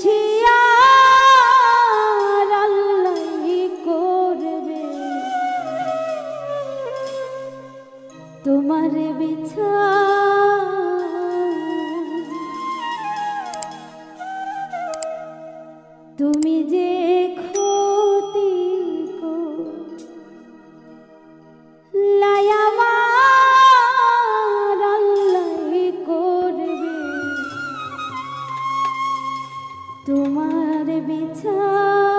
হুঁশিয়ার আল্লাহই করবে তোমার বিচার। তুমি যে ক্ষতি করলাই আমার আল্লাহই করবে তোমার বিচার।